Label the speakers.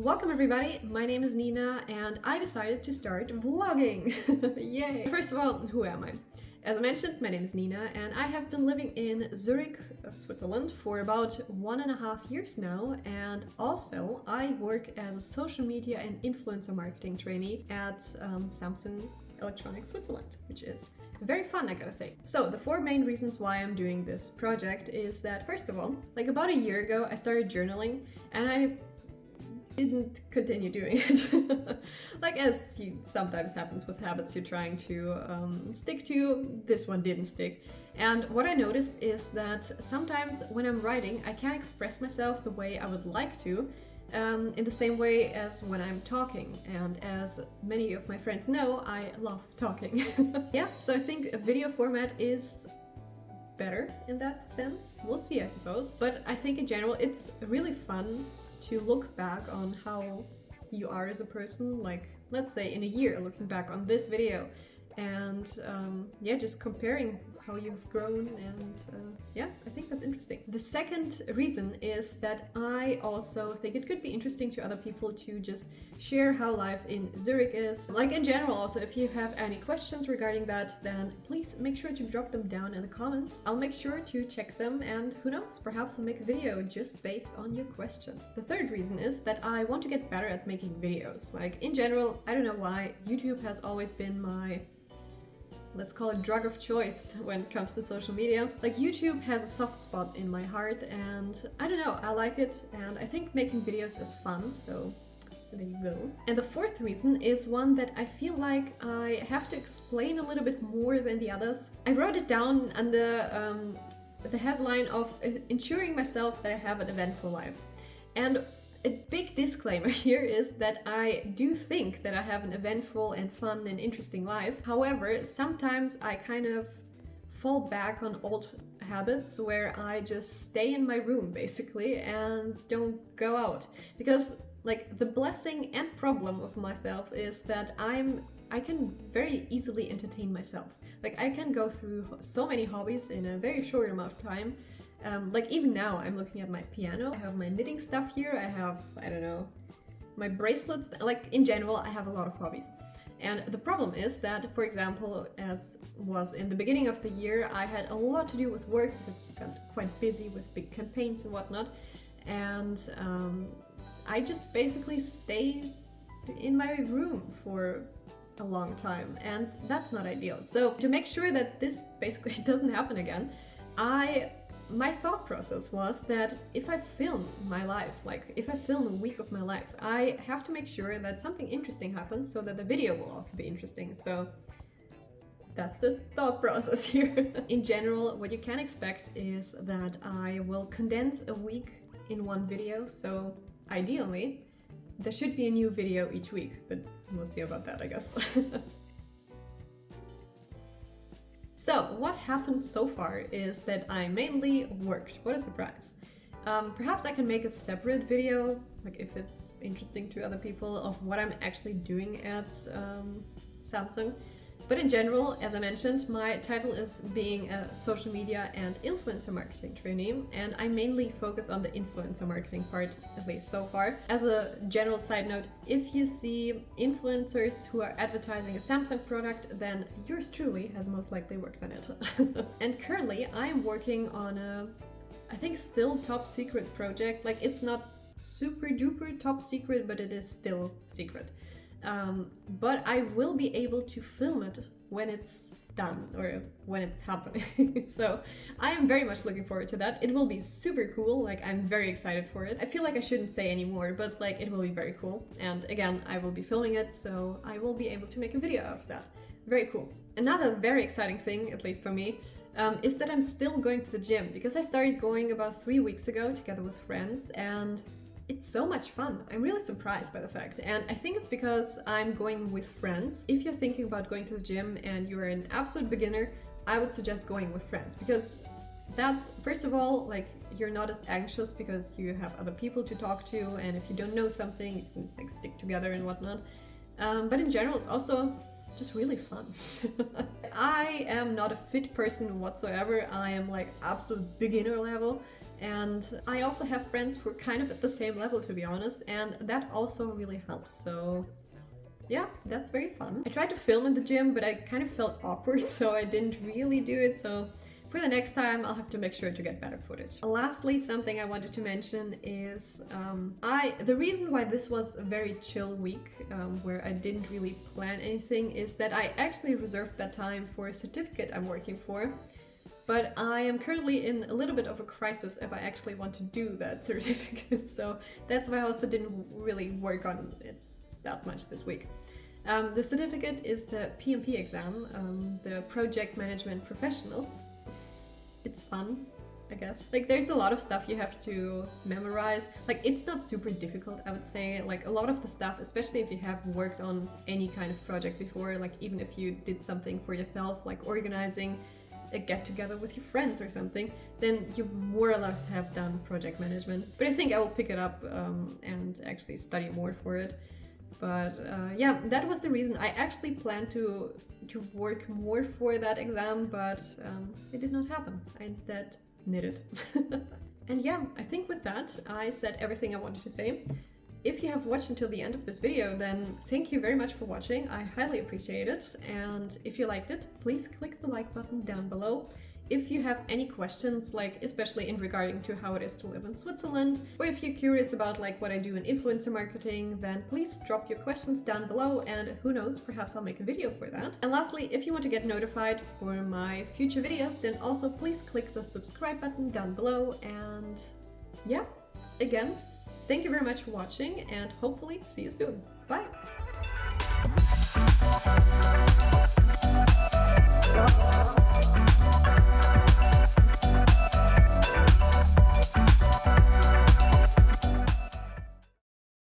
Speaker 1: Welcome everybody, my name is Nina and I decided to start vlogging. Yay! First of all, who am I? As I mentioned, my name is Nina and I have been living in Zurich, Switzerland for about 1.5 years now, and also I work as a social media and influencer marketing trainee at Samsung Electronics Switzerland, which is very fun, I gotta say. So the 4 main reasons why I'm doing this project is that, first of all, like about a year ago I started journaling and I didn't continue doing it. Like as sometimes happens with habits you're trying to stick to, this one didn't stick. And what I noticed is that sometimes when I'm writing I can't express myself the way I would like to, in the same way as when I'm talking, and as many of my friends know, I love talking. Yeah, so I think a video format is better in that sense. We'll see, I suppose. But I think in general it's really fun to look back on how you are as a person, like let's say in a year, looking back on this video and yeah, just comparing how you've grown, and yeah, I think that's interesting. The second reason is that I also think it could be interesting to other people to just share how life in Zurich is. Like in general also, if you have any questions regarding that, then please make sure to drop them down in the comments. I'll make sure to check them, and who knows, perhaps I'll make a video just based on your question. The third reason is that I want to get better at making videos. Like in general, I don't know why, YouTube has always been my, let's call it, drug of choice when it comes to social media. Like YouTube has a soft spot in my heart and I don't know, I like it, and I think making videos is fun, so there you go. And the fourth reason is one that I feel like I have to explain a little bit more than the others. I wrote it down under the headline of ensuring myself that I have an eventful life. And a big disclaimer here is that I do think that I have an eventful and fun and interesting life. However, sometimes I kind of fall back on old habits where I just stay in my room basically and don't go out. Because like the blessing and problem of myself is that I can very easily entertain myself. Like I can go through so many hobbies in a very short amount of time. Like even now I'm looking at my piano, I have my knitting stuff here, I have, I don't know, my bracelets, like in general I have a lot of hobbies. And the problem is that, for example, as was in the beginning of the year, I had a lot to do with work because I got quite busy with big campaigns and whatnot, and I just basically stayed in my room for a long time, and that's not ideal. So to make sure that this basically doesn't happen again, my thought process was that if I film my life, like if I film a week of my life, I have to make sure that something interesting happens so that the video will also be interesting. So that's the thought process here. In general, what you can expect is that I will condense a week in one video. So ideally, there should be a new video each week, but we'll see about that, I guess. So what happened so far is that I mainly worked. What a surprise. Perhaps I can make a separate video, like if it's interesting to other people, of what I'm actually doing at Samsung. But in general, as I mentioned, my title is being a social media and influencer marketing trainee, and I mainly focus on the influencer marketing part, at least so far. As a general side note, if you see influencers who are advertising a Samsung product, then yours truly has most likely worked on it. And currently I am working on a, I think still top secret project. Like it's not super duper top secret, but it is still secret. But I will be able to film it when it's done, or when it's happening. So I am very much looking forward to that. It will be super cool, like I'm very excited for it. I feel like I shouldn't say any more, but like it will be very cool. And again, I will be filming it, so I will be able to make a video out of that. Very cool. Another very exciting thing, at least for me, is that I'm still going to the gym, because I started going about 3 weeks ago together with friends, and it's so much fun. I'm really surprised by the fact, and I think it's because I'm going with friends. If you're thinking about going to the gym and you're an absolute beginner, I would suggest going with friends, because that, first of all, like you're not as anxious because you have other people to talk to, and if you don't know something, you can like stick together and whatnot. But in general, it's also just really fun. I am not a fit person whatsoever. I am like absolute beginner level. And I also have friends who are kind of at the same level, to be honest, and that also really helps. So yeah, that's very fun. I tried to film in the gym, but I kind of felt awkward, so I didn't really do it. So for the next time, I'll have to make sure to get better footage. Lastly, something I wanted to mention is the reason why this was a very chill week, where I didn't really plan anything, is that I actually reserved that time for a certificate I'm working for. But I am currently in a little bit of a crisis if I actually want to do that certificate, so that's why I also didn't really work on it that much this week. The certificate is the PMP exam, the Project Management Professional. It's fun, I guess. Like, there's a lot of stuff you have to memorize. Like, it's not super difficult, I would say. Like, a lot of the stuff, especially if you have worked on any kind of project before, like even if you did something for yourself, like organizing a get-together with your friends or something, then you more or less have done project management. But I think I will pick it up and actually study more for it. But yeah, that was the reason. I actually planned to work more for that exam, but it did not happen. I instead knitted. And yeah, I think with that, I said everything I wanted to say. If you have watched until the end of this video, then thank you very much for watching. I highly appreciate it. And if you liked it, please click the like button down below. If you have any questions, like especially in regarding to how it is to live in Switzerland, or if you're curious about like what I do in influencer marketing, then please drop your questions down below, and who knows, perhaps I'll make a video for that. And lastly, if you want to get notified for my future videos, then also please click the subscribe button down below. And yeah, again, thank you very much for watching, and hopefully see you soon. Bye!